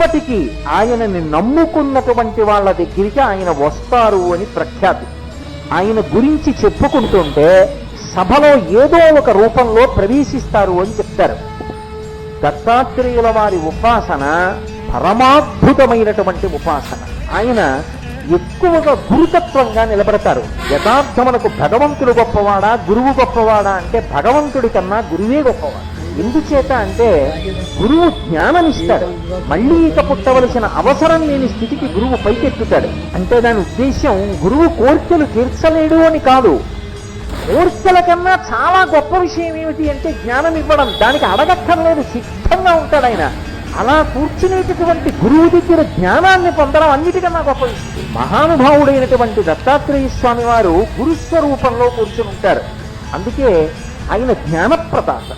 ఎప్పటికీ ఆయనని నమ్ముకున్నటువంటి వాళ్ళ దగ్గరికి ఆయన వస్తారు అని ప్రఖ్యాతి. ఆయన గురించి చెప్పుకుంటుంటే సభలో ఏదో ఒక రూపంలో ప్రవేశిస్తారు అని చెప్తారు. దత్తాత్రేయుల వారి ఉపాసన పరమాద్భుతమైనటువంటి ఉపాసన. ఆయన ఎక్కువగా గురుతత్వంగా నిలబడతారు. యథార్థమునకు భగవంతుడు గొప్పవాడా గురువు గొప్పవాడా అంటే భగవంతుడి కన్నా గురువే గొప్పవాడు. ఎందుచేత అంటే గురువు జ్ఞానమిస్తాడు, మళ్ళీ ఇక పుట్టవలసిన అవసరం లేని స్థితికి గురువు పైకెత్తుతాడు. అంటే దాని ఉద్దేశ్యం గురువు కోర్కెలు తీర్చలేడు అని కాదు. కోర్కెల కన్నా చాలా గొప్ప విషయం ఏమిటి అంటే జ్ఞానం ఇవ్వడం. దానికి అడగక్కర్లేదు, సిద్ధంగా ఉంటాడు ఆయన. అలా కూర్చునేటటువంటి గురువు దగ్గర జ్ఞానాన్ని పొందడం అన్నిటికన్నా గొప్ప విషయం. మహానుభావుడైనటువంటి దత్తాత్రేయ స్వామి వారు గురుస్వరూపంలో కూర్చుని ఉంటారు. అందుకే ఆయన జ్ఞానప్రదాత.